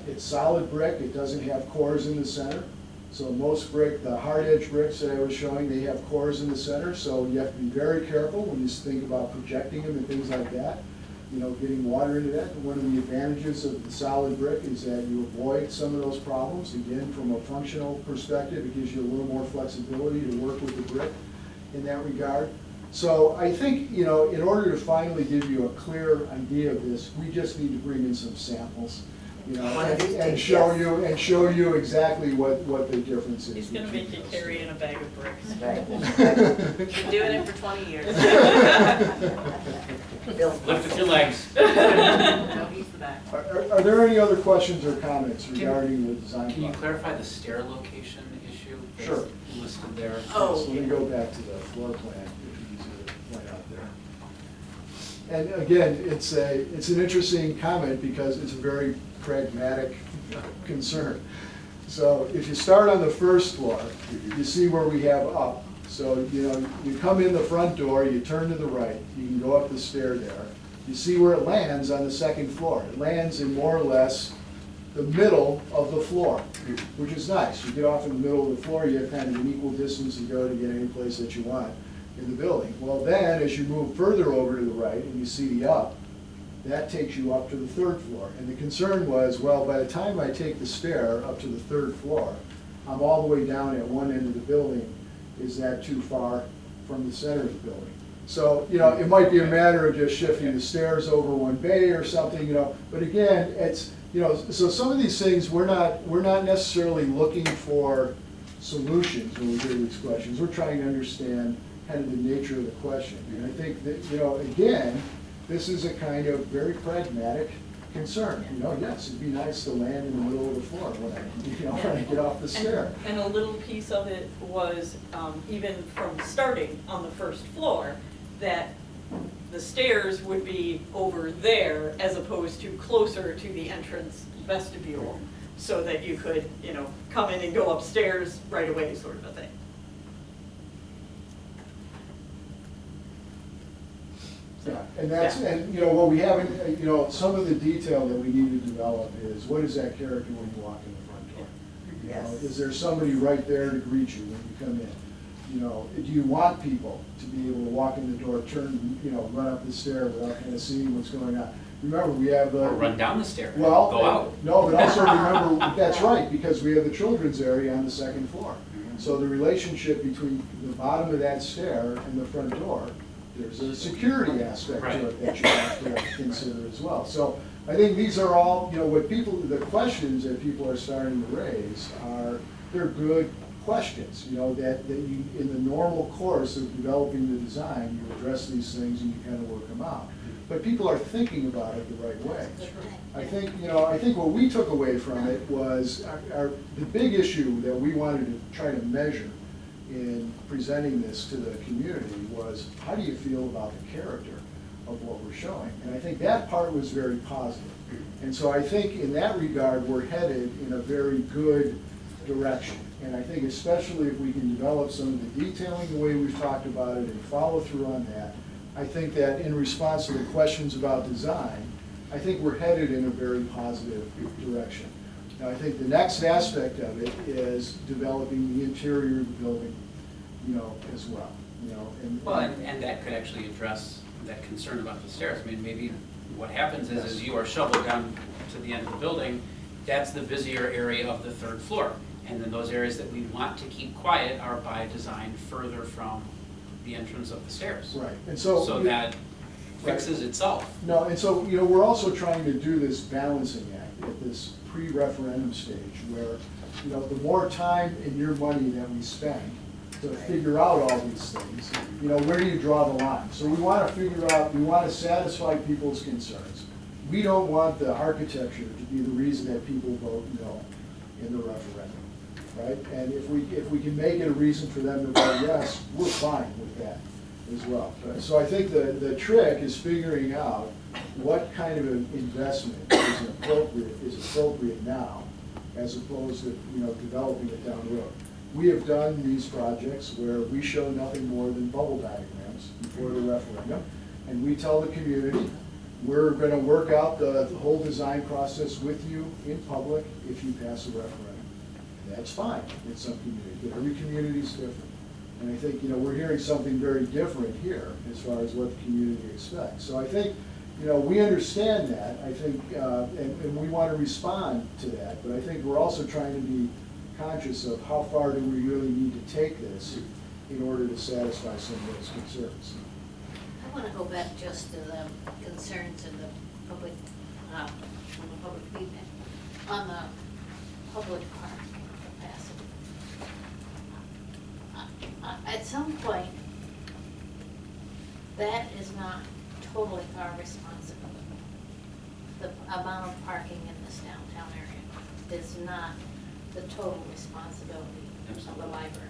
It's solid brick, it doesn't have cores in the center. So most brick, the hard edge bricks that I was showing, they have cores in the center, so you have to be very careful when you think about projecting them and things like that. You know, getting water into that. One of the advantages of the solid brick is that you avoid some of those problems. Again, from a functional perspective, it gives you a little more flexibility to work with the brick in that regard. So I think, you know, in order to finally give you a clear idea of this, we just need to bring in some samples, you know, and show you exactly what the difference is. He's going to make you carry in a bag of bricks. Been doing it for 20 years. Lift with your legs. No, he's the back. Are there any other questions or comments regarding the design? Can you clarify the stair location issue? That's Sure. listed there. Oh, So let me go back to the floor plan, if it's easier to point out there. And again, it's an interesting comment because it's a very pragmatic concern. So if you start on the first floor, you see where we have up. So, you know, you come in the front door, you turn to the right, you can go up the stair there. You see where it lands on the second floor. It lands in more or less the middle of the floor, which is nice. You get off in the middle of the floor, you have kind of an equal distance to go to get any place that you want in the building. Well then, as you move further over to the right and you see the up, that takes you up to the third floor. And the concern was, well, by the time I take the stair up to the third floor, I'm all the way down at one end of the building. Is that too far from the center of the building? So, you know, it might be a matter of just shifting the stairs over one bay or something, you know, but again, it's, you know, so some of these things, we're not necessarily looking for solutions when we hear these questions. We're trying to understand kind of the nature of the question. And I think that, you know, again, this is a kind of very pragmatic concern. You know, yes, it'd be nice to land in the middle of the floor when I get off the stair. And a little piece of it was, even from starting on the first floor, that the stairs would be over there as opposed to closer to the entrance vestibule, so that you could, you know, come in and go upstairs right away, sort of a thing. Yeah, and that's, and you know, what we haven't, you know, some of the detail that we need to develop is, what is that character when you walk in the front door? You know, is there somebody right there to greet you when you come in? You know, do you want people to be able to walk in the door, turn, you know, run up the stair without kind of seeing what's going on? Remember, we have the... Or run down the stair, well, go out. No, but also remember, that's right, because we have the children's area on the second floor. So the relationship between the bottom of that stair and the front door, there's a security aspect to it that you have to consider as well. So I think these are all, you know, what people, the questions that people are starting to raise are, they're good questions, you know, that you, in the normal course of developing the design, you address these things and you kind of work them out. But people are thinking about it the right way. I think, you know, I think what we took away from it was the big issue that we wanted to try to measure in presenting this to the community was, how do you feel about the character of what we're showing? And I think that part was very positive. And so I think in that regard, we're headed in a very good direction. And I think especially if we can develop some of the detailing the way we've talked about it and follow through on that, I think that in response to the questions about design, I think we're headed in a very positive direction. Now, I think the next aspect of it is developing the interior of the building, you know, as well. You know, and that could actually address that concern about the stairs. I mean, maybe what happens is, as you are shoveled down to the end of the building, that's the busier area of the third floor. And then those areas that we want to keep quiet are by design further from the entrance of the stairs. Right, and so that fixes itself. No, and so, you know, we're also trying to do this balancing act at this pre-referendum stage where, you know, the more time and your money that we spend to figure out all these things, you know, where do you draw the line? So we want to figure out, we want to satisfy people's concerns. We don't want the architecture to be the reason that people vote no in the referendum, right? And if we can make it a reason for them to vote yes, we're fine with that as well. Right? So I think the trick is figuring out what kind of an investment is appropriate now, as opposed to, you know, developing it down the road. We have done these projects where we show nothing more than bubble diagrams before the referendum, and we tell the community, we're gonna work out the whole design process with you in public if you pass a referendum. And that's fine in some communities, but every community is different. And I think, we're hearing something very different here as far as what the community expects. So I think, we understand that, I think, and we want to respond to that, but I think we're also trying to be conscious of how far do we really need to take this in order to satisfy some of those concerns. I want to go back just to the concerns in the public, on the public feedback, on the public park capacity. At some point, that is not totally our responsibility. The amount of parking in this downtown area is not the total responsibility of the library.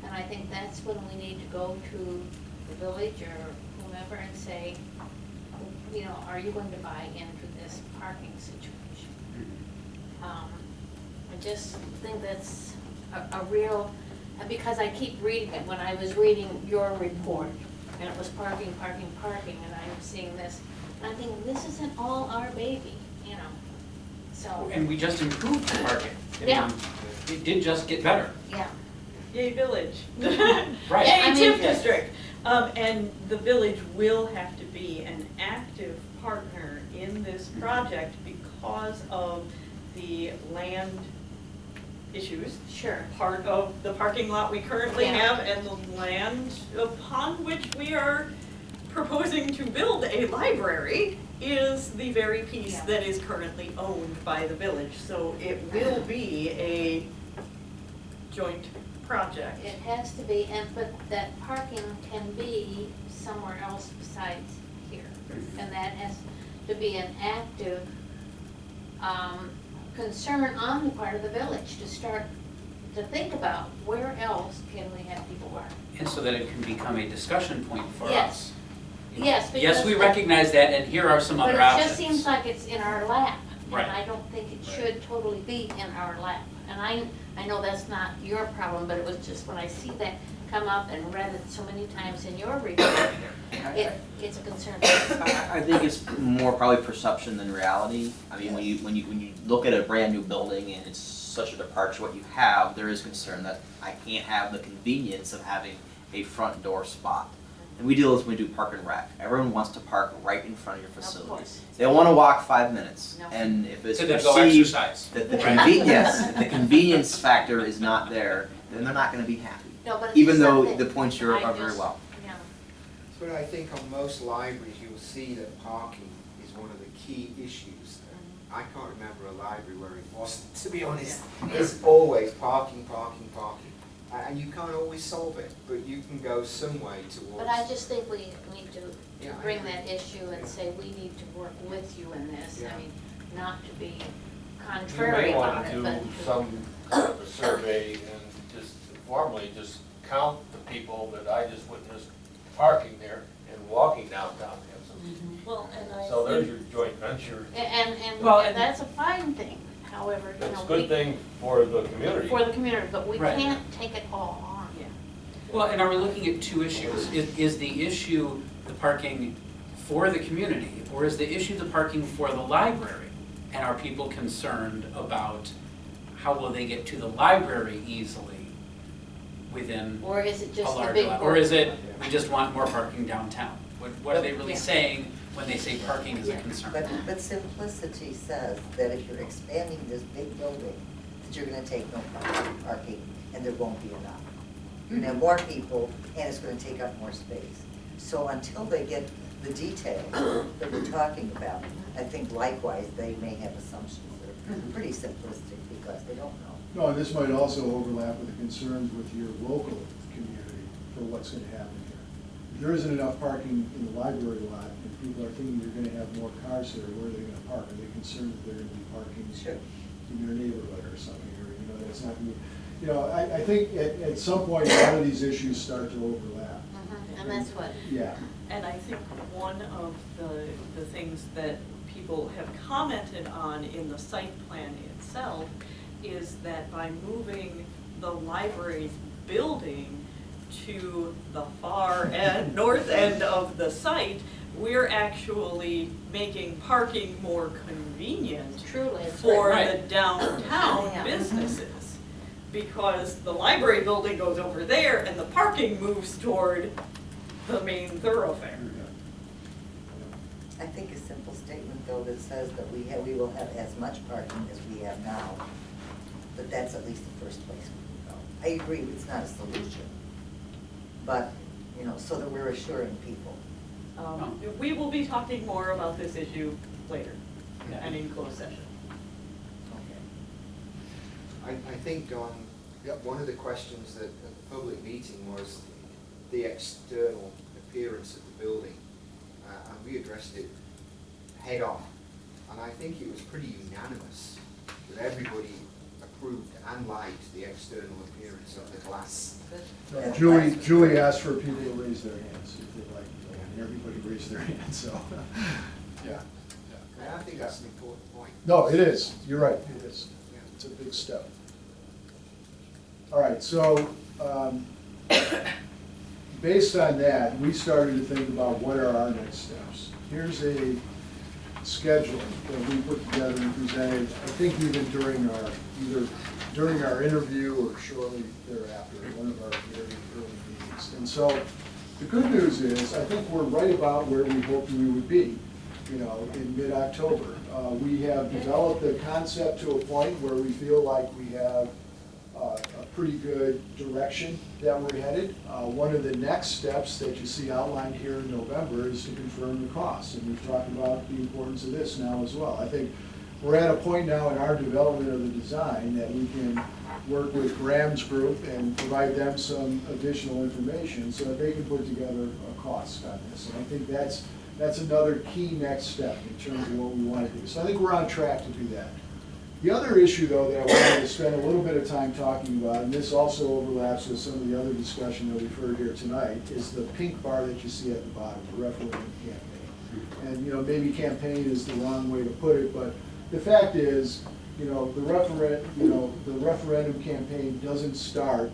And I think that's when we need to go to the village or whomever and say, are you going to buy into this parking situation? I just think that's a real, because I keep reading it, when I was reading your report, and it was parking, and I'm seeing this, and I'm thinking, this isn't all our baby, so. And we just improved the parking. I Yeah. mean, it did just get better. Yeah. Yay, village. Right. Yay, I mean, TIF district. And the village will have to be an active partner in this project because of the land issues. Sure. Part of the parking lot we currently Yeah. have and the land upon which we are proposing to build a library is the very piece Yeah. that is currently owned by the village. So it will be a joint project. It has to be, but that parking can be somewhere else besides here. And that has to be an active concern on the part of the village to start to think about where else can we have people park. And so that it can become a discussion point for Yes. us. Yes, because. Yes, we recognize that, and here are some But other it options. just seems like it's in our lap. Right. And I don't think it should totally be in our lap. And I know that's not your problem, but it was just when I see that come up and read it so many times in your report, it's a concern. I think it's more probably perception than reality. I mean, when you look at a brand new building and it's such a departure what you have, there is concern that I can't have the convenience of having a front door spot. And we deal with this when we do park and rec. Everyone wants to park right in front of your facility. course. They don't want to walk 5 minutes. No. And if it's So they go perceived exercise. that the Right. if the convenience factor is not there, then they're not going to be happy. No, but it's Even just though something the points are I very just- well. Yeah. But I think on most libraries, you'll see that parking is one of the key issues. I can't remember a library where it wasn't, to be honest. It's always parking. And you can't always solve it, but you can go some way towards. But I just think we need to Yeah, I bring agree. that issue and say we need to work with you in this. Yeah. I mean, not to be You contrary may about want to it, do but. some kind of a survey and just formally just count the people that I just witnessed parking there and walking downtown. Well, and I So there's think, your joint venture. Well, And and- that's a fine thing, however, It's a good thing for the community. for the community, but we Right. can't take it all on. yeah. Well, and are we looking at two issues? Is the issue the parking for the community, or is the issue the parking for the library? And are people concerned about how will they get to the library easily within Or is it a just the large big? lot? Or is it, we just want more parking downtown? What are they really Yeah. saying when they say parking is a concern? But simplicity says that if you're expanding this big building, that you're gonna take no parking, and there won't be enough. You're gonna have more people, and it's gonna take up more space. So until they get the detail that we're talking about, I think likewise, they may have assumptions that are pretty simplistic, because they don't know. No, and this might also overlap with the concerns with your local community for what's gonna happen here. If there isn't enough parking in the library lot, and people are thinking you're gonna have more cars there, where are they gonna park? Are they concerned that they're gonna be parking Sure. in their neighborhood or something, or, that it's not gonna be, I think at some point, a lot of these issues start to overlap. And that's what, Yeah. And I think one of the things that people have commented on in the site plan itself is that by moving the library's building to the far end, north end of the site, we're actually making parking more convenient Truly, it's for Right. the downtown Yeah. businesses. Because the library building goes over there and the parking moves toward the main thoroughfare. I think a simple statement though that says that we will have as much parking as we have now, but that's at least the first place we can go. I agree, it's not a solution, but, you know, so that we're assuring people. We will be talking more about this issue later Yeah. and in closed session. I think one of the questions that at the public meeting was the external appearance of the building, and we addressed it head on. And I think it was pretty unanimous that everybody approved and liked the external appearance of the glass. Julie asked for people to raise their hands if they like it, and everybody raised their hands, so, yeah. And I think that's an important point. No, it is, you're right, it is. It's a big step. All right, so, based on that, we started to think about what are our next steps. Here's a schedule that we put together and presented, I think even either during our interview or shortly thereafter, one of our very early meetings. And so, the good news is, I think we're right about where we hoped we would be, you know, in mid-October. We have developed the concept to a point where we feel like we have a pretty good direction that we're headed. One of the next steps that you see outlined here in November is to confirm the costs, and we've talked about the importance of this now as well. I think we're at a point now in our development of the design that we can work with Graham's group and provide them some additional information so that they can put together a cost on this. And I think that's another key next step in terms of what we want to do. So I think we're on track to do that. The other issue, though, that I wanted to spend a little bit of time talking about, and this also overlaps with some of the other discussion that we've heard here tonight, is the pink bar that you see at the bottom, the referendum campaign. And, you know, maybe campaign is the wrong way to put it, but the fact is, you know, the referendum campaign doesn't start,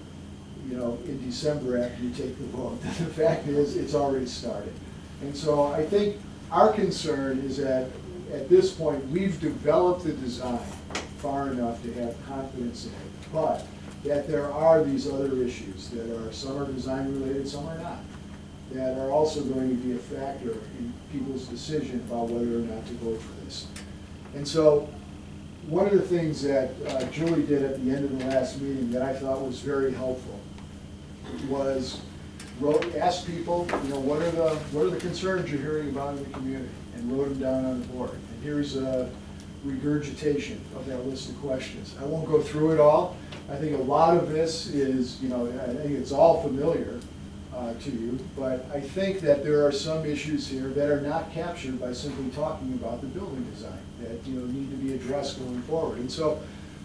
you know, in December after you take the vote. The fact is, it's already started. And so I think our concern is that at this point, we've developed the design far enough to have confidence in it, but that there are these other issues that are, some are design related, some are not, that are also going to be a factor in people's decision about whether or not to vote for this. And so, one of the things that Julie did at the end of the last meeting that I thought was very helpful was ask people, you know, what are the concerns you're hearing about in the community, and wrote them down on the board. And here's a regurgitation of that list of questions. I won't go through it all. I think a lot of this is, you know, I think it's all familiar to you, but I think that there are some issues here that are not captured by simply talking about the building design that, you know, need to be addressed going forward. And so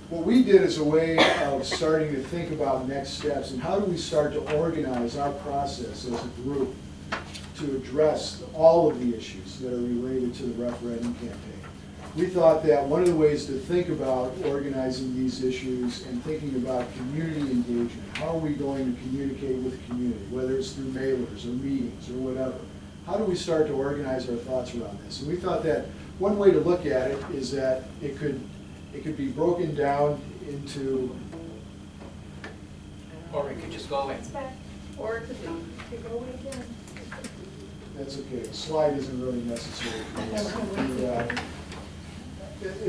what we did is a way of starting to think about next steps and how do we start to organize our process as a group to address all of the issues that are related to the referendum campaign. We thought that one of the ways to think about organizing these issues and thinking about community engagement, how are we going to communicate with the community, whether it's through mailers or meetings or whatever, how do we start to organize our thoughts around this? And we thought that one way to look at it is that it could be broken down into, Or we could just go away. Or it could go away again. that's okay, the slide isn't really necessary for this.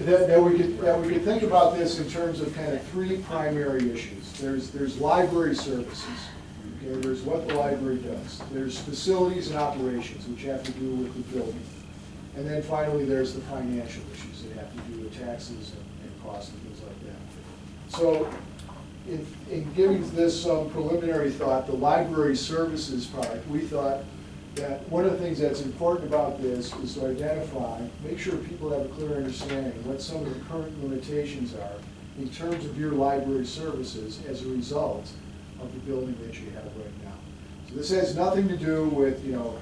That we could think about this in terms of kind of three primary issues. There's library services, okay, there's what the library does. There's facilities and operations, which have to do with the building. And then finally, there's the financial issues that have to do with taxes and costs and things like that. So in giving this some preliminary thought, the library services part, we thought that one of the things that's important about this is to identify, make sure people have a clear understanding of what some of the current limitations are in terms of your library services as a result of the building that you have right now. So this has nothing to do with, you know,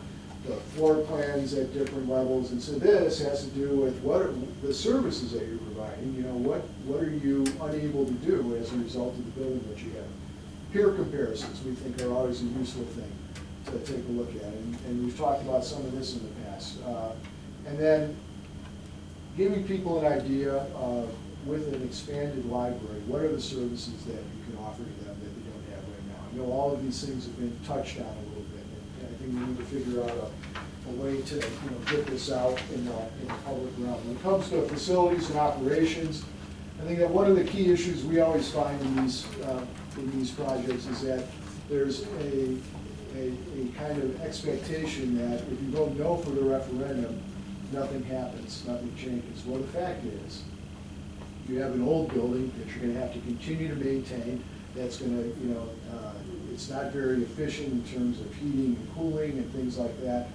the floor plans at different levels, and so this has to do with what are the services that you're providing, you know, what are you unable to do as a result of the building that you have. Peer comparisons, we think, are always a useful thing to take a look at, and we've talked about some of this in the past. things. And then giving people an idea of, with an expanded library, what are the services that you can offer to them that they don't have right now? I know all of these things have been touched on a little bit, and I think we need to figure out a way to, get this out in the public realm. When it comes to facilities and operations, I think that one of the key issues we always find in these projects is that there's a kind of expectation that if you vote no for the referendum, nothing happens, nothing changes. Well, the fact is, you have an old building that you're gonna have to continue to maintain, that's gonna, it's not very efficient in terms of heating and cooling and things like that.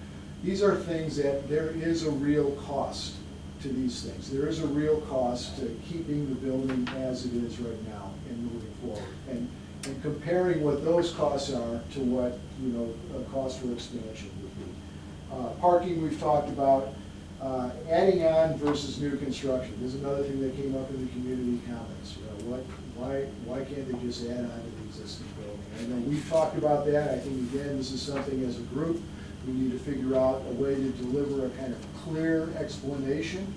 These are things that there is a real cost to these things. There is a real cost to keeping the building as it is right now and moving forward. And comparing what those costs are to what, a cost for expansion would be. Parking we've talked about. Adding on versus new construction. This is another thing that came up in the community comments. Why can't they just add on to the existing building? I know we've talked about that. I think, again, this is something as a group, we need to figure out a way to deliver a kind of clear explanation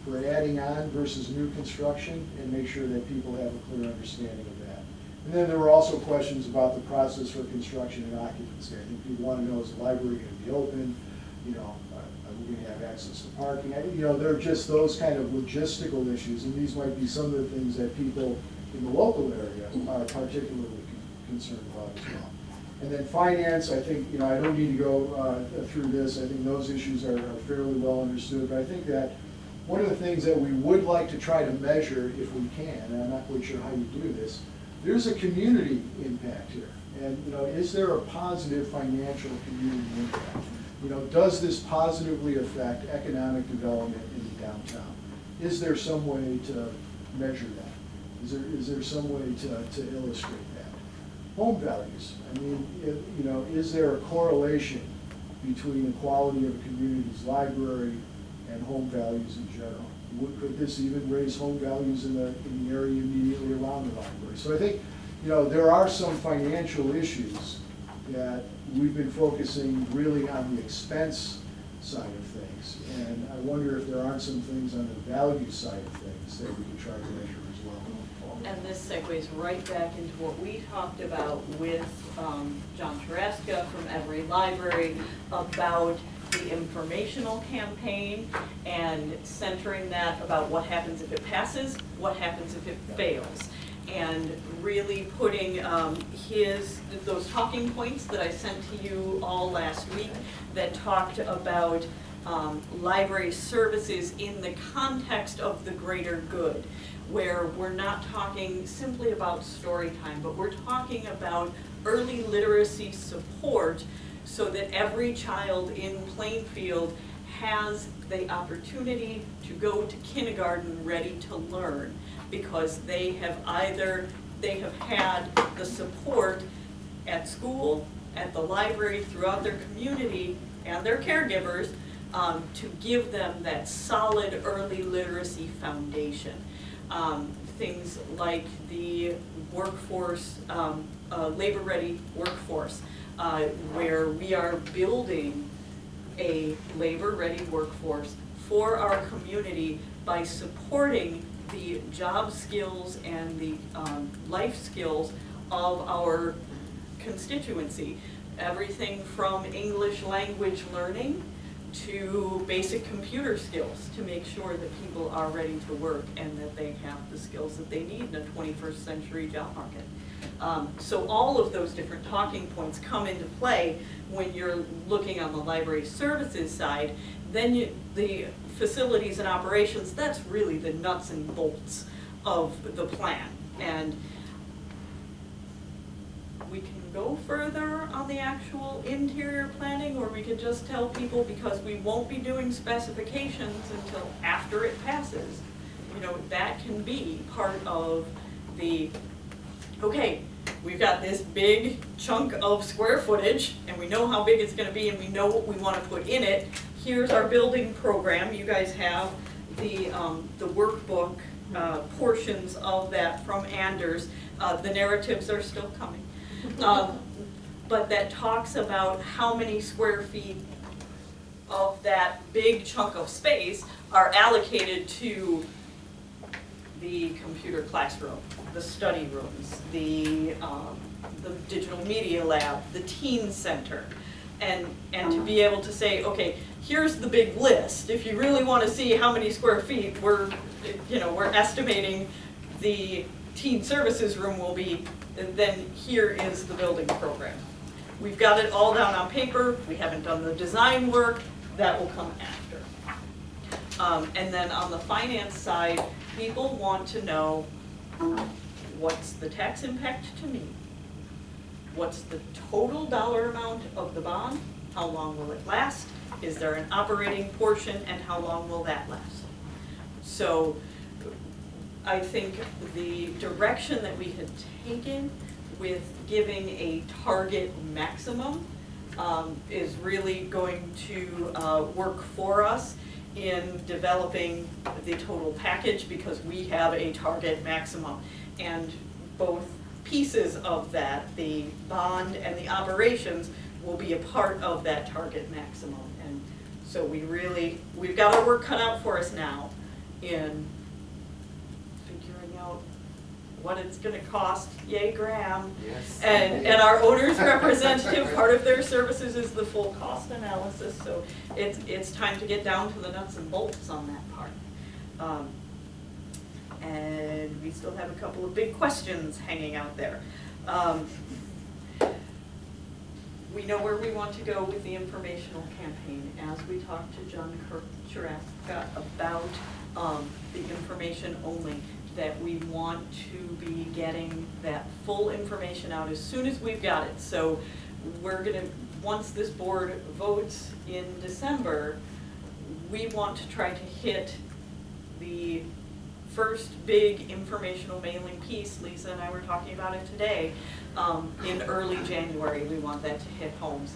for adding on versus new construction and make sure that people have a clear understanding of that. And then there were also questions about the process for construction and occupancy. I think people want to know, is the library going to be open? Are we going to have access to parking? There are just those kind of logistical issues, and these might be some of the things that people in the local area are particularly concerned about as well. And then finance, I think, I don't need to go through this. I think those issues are fairly well understood, but I think that one of the things that we would like to try to measure, if we can, and I'm not quite sure how you do this, there's a community impact here. And, is there a positive financial community impact? Does this positively affect economic development in the downtown? Is there some way to measure that? Is there some way to illustrate that? Home values. I mean, is there a correlation between the quality of a community's library and home values in general? Could this even raise home values in the area immediately around the library? So I think, there are some financial issues that we've been focusing really on the expense side of things. And I wonder if there aren't some things on the value side of things that we could try to measure as well. And this segues right back into what we talked about with John Taraska from Every Library about the informational campaign and centering that about what happens if it passes, what happens if it fails. And really putting those talking points that I sent to you all last week that talked about library services in the context of the greater good, where we're not talking simply about story time, but we're talking about early literacy support so that every child in Plainfield has the opportunity to go to kindergarten ready to learn, because they have had the support at school, at the library, throughout their community, and their caregivers to give them that solid early literacy foundation. Things like the workforce, labor-ready workforce, where we are building a labor-ready workforce for our community by supporting the job skills and the life skills of our constituency. Everything from English language learning to basic computer skills to make sure that people are ready to work and that they have the skills that they need in a 21st century job market. So all of those different talking points come into play when you're looking on the library services side. Then the facilities and operations, that's really the nuts and bolts of the plan. And we can go further on the actual interior planning, or we could just tell people, because we won't be doing specifications until after it passes. That can be part of the, okay, we've got this big chunk of square footage, and we know how big it's gonna be, and we know what we wanna put in it. Here's our building program. You guys have the workbook portions of that from Anders. The narratives are still coming. But that talks about how many square feet of that big chunk of space are allocated to the computer classroom, the study rooms, the digital media lab, the teen center. And to be able to say, okay, here's the big list. If you really want to see how many square feet, we're estimating the teen services room will be, then here is the building program. We've got it all down on paper. We haven't done the design work. That will come after. And then on the finance side, people want to know what's the tax impact to me? What's the total dollar amount of the bond? How long will it last? Is there an operating portion, and how long will that last? So I think the direction that we had taken with giving a target maximum is really going to work for us in developing the total package, because we have a target maximum. And both pieces of that, the bond and the operations, will be a part of that target maximum. And so we've got our work cut out for us now in figuring out what it's gonna cost, yay Graham. Yes. And our owner's representative, part of their services is the full cost analysis, so it's time to get down to the nuts and bolts on that part. And we still have a couple of big questions hanging out there. We know where we want to go with the informational campaign. As we talked to John Churaska about the information only, that we want to be getting that full information out as soon as we've got it. So we're gonna, once this board votes in December, we want to try to hit the first big informational mailing piece. Lisa and I were talking about it today. In early January, we want that to hit homes,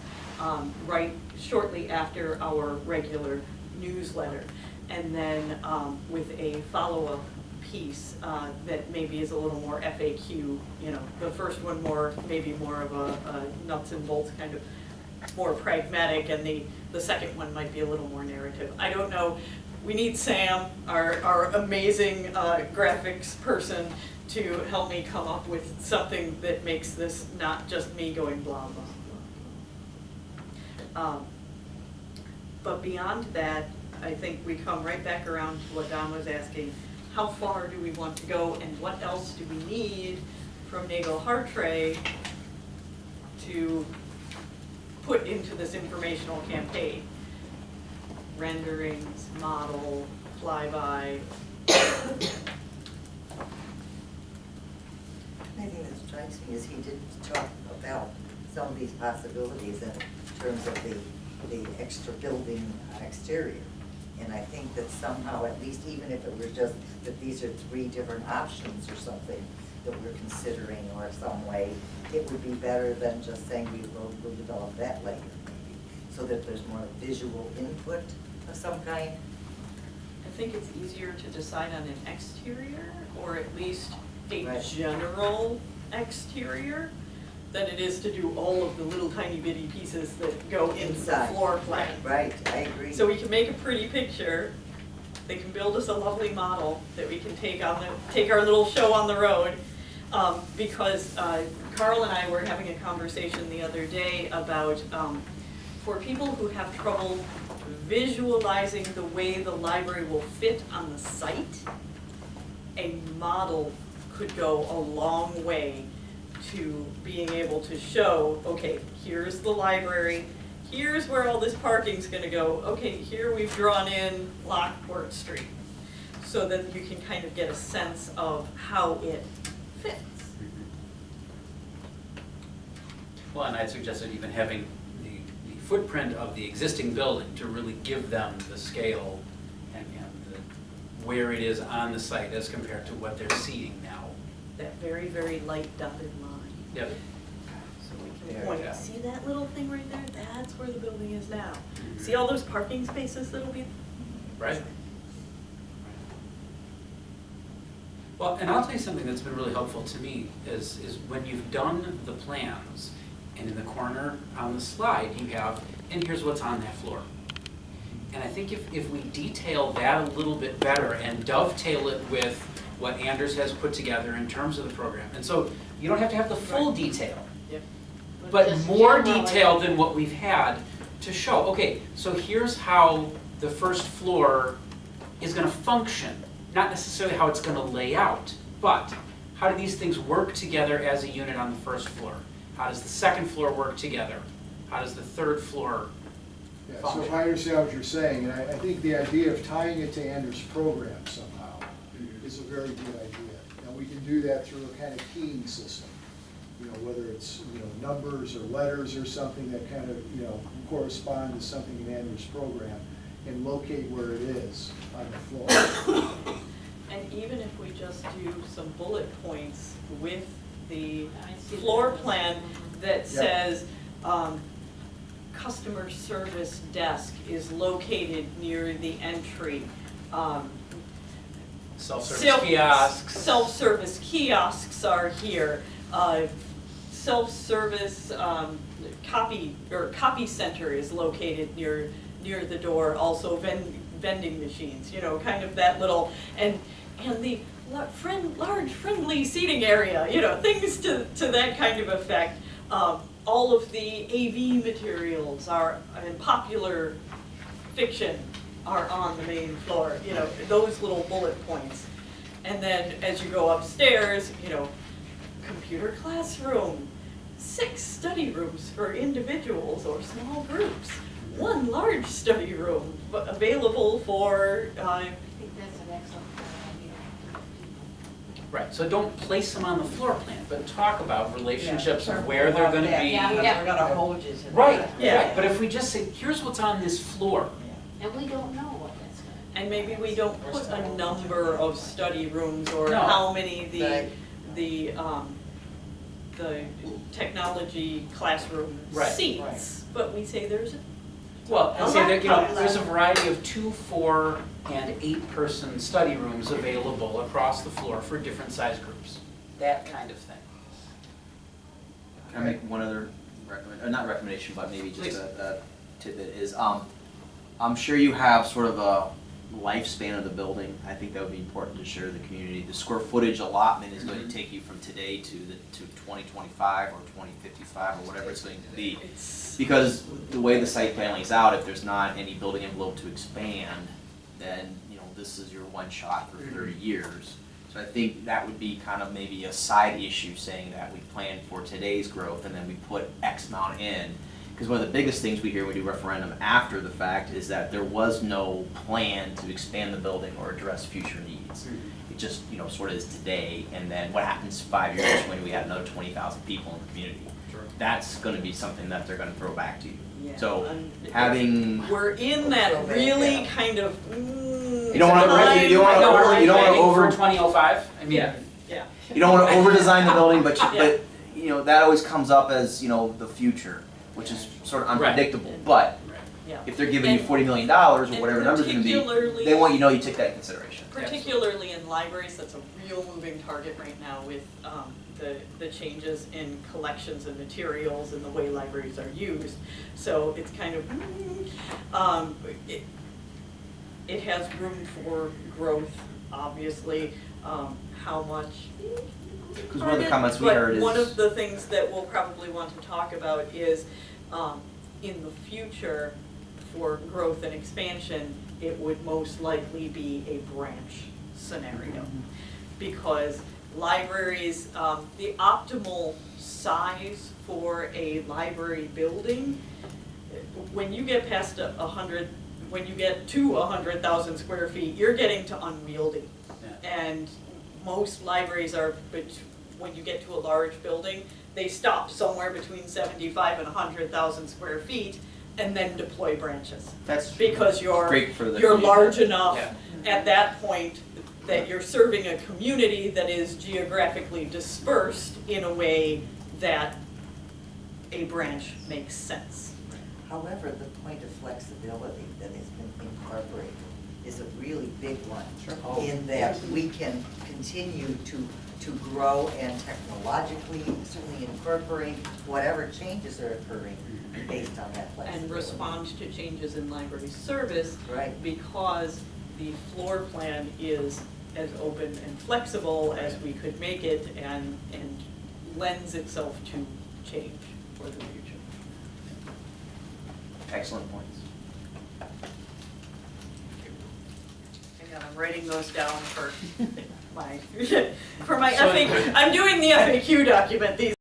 right shortly after our regular newsletter. And then with a follow-up piece that maybe is a little more FAQ, the first one maybe more of a nuts and bolts kind of more pragmatic, and the second one might be a little more narrative. I don't know. We need Sam, our amazing graphics person, to help me come up with something that makes this not just me going blah, blah, blah. But beyond that, I think we come right back around to what Don was asking. How far do we want to go, and what else do we need from Nagel Hartray to put into this informational campaign? Renderings, model, flyby. I think that strikes me is he did talk about some of these possibilities in terms of the extra building exterior. And I think that somehow, at least even if it were just that these are 3 different options or something that we're considering, or some way, it would be better than just saying we'll develop that later, maybe, so that there's more visual input of some kind. I think it's easier to decide on an exterior, or at least a Right. general exterior, than it is to do all of the little tiny bitty pieces that go into the Inside. floor plan. Right, I agree. So we can make a pretty picture, they can build us a lovely model that we can take our little show on the road. Because Carl and I were having a conversation the other day about, for people who have trouble visualizing the way the library will fit on the site, a model could go a long way to being able to show, okay, here's the library, here's where all this parking's gonna go, okay, here we've drawn in Lockport Street, so that you can kind of get a sense of how it fits. Well, and I'd suggested even having the footprint of the existing building to really give them the scale and where it is on the site as compared to what they're seeing now. That very, very light dotted line. Yep. So we can Yeah, point, yeah. see that little thing right there? That's where the building is now. Mhm. See all those parking spaces that'll be? Right. Well, and I'll tell you something that's been really helpful to me is when you've done the plans, and in the corner on the slide you have, and here's what's on that floor. And I think if we detail that a little bit better and dovetail it with what Anders has put together in terms of the program. And so you don't have to have the full detail, but Just more generally. detail than what we've had to show. Okay, so here's how the first floor is gonna function. Not necessarily how it's gonna lay out, but how do these things work together as a unit on the first floor? How does the second floor work together? How does the third floor Yeah, so if I understand what you're saying, and I think the idea of tying it to Anders' program somehow is a very good idea. And we can do that through a kind of keying system, you know, whether it's, you know, numbers or letters or something that kind of, you know, correspond to something in Anders' program and locate where it is on the floor. And even if we just do some bullet points with the I see floor that. plan that Yeah. says, customer service desk is located near the entry. self-service kiosks? Self-service kiosks are here. Self-service copy center is located near the door. Also vending machines, you know, kind of that little, and the large friendly seating area, you know, things to that kind of effect. All of the AV materials and popular fiction are on the main floor, you know, those little bullet points. And then as you go upstairs, you know, computer classroom, 6 study rooms for individuals or small groups, 1 large study room available for, I think that's an excellent idea. Right, so don't place them on the floor plan, but talk about relationships Yeah, of where they're gonna be. Yeah, Yeah. we're gonna hold you to that. Right, Yeah. right, but if we just say, here's what's on this floor, And we don't know what that's gonna be. and maybe we don't put a number of study rooms or No. how many Right. the technology classroom Right. seats, but we say there's a well, and say that, you know, laptop there's a lab. variety of 2, 4, and 8-person study rooms available across the floor for different size groups. That kind of thing. Can I make one other not recommendation, but maybe just Please. a tidbit is, I'm sure you have sort of a lifespan of the building. I think that would be important to share with the community. The square footage allotment is going to take you from today to 2025 or 2055 or whatever it's going to be. It's, Because the way the site plan lays out, if there's not any building envelope to expand, then, you know, this is your one shot for 30 years. So I think that would be kind of maybe a side issue, saying that we plan for today's growth and then we put X amount in. Because one of the biggest things we hear when we do referendum after the fact is that there was no plan to expand the building or address future needs. It just, you know, sort of is today, and then what happens 5 years when we have another 20,000 people in the community? Sure. That's gonna be something that they're gonna throw back to you. yeah, So and having, we're in that really kind of, You don't wanna- time- you don't wanna over- you don't wanna over- For 2005, I mean, Yeah. you don't wanna over-design the building, but Yeah. but, you know, that always comes up as, you know, the future, which is sort of Right. unpredictable. But Yeah. if they're giving you And- $40 million or and whatever the number's gonna be, particularly- they want you to know you took that in consideration. Particularly in libraries, that's a real moving target right now with the changes in collections and materials and the way libraries are used. So it's kind of, it has room for growth, obviously. How much? Because one of the comments we heard is. But one of the things that we'll probably want to talk about is, in the future, for growth and expansion, it would most likely be a branch scenario. Because libraries, the optimal size for a library building, when you get past 100, when you get to 100,000 square feet, you're getting to unwieldy. Yeah. And most libraries are, when you get to a large building, they stop somewhere between 75 and 100,000 square feet and then deploy branches. That's Because you're great for the you're community. large enough Yeah. at that point that you're serving a community that is geographically dispersed in a way that a branch makes sense. However, the point of flexibility that has been incorporated is a really big one. Sure. In that we can continue to grow and technologically certainly incorporate whatever changes are occurring based on that flexibility. And respond to changes in library service. Right. Because the floor plan is as open and flexible as we could make it and lends itself to change for the future. Excellent points. Hang on, I'm writing those down for my, for my FAQ. I'm doing the FAQ document these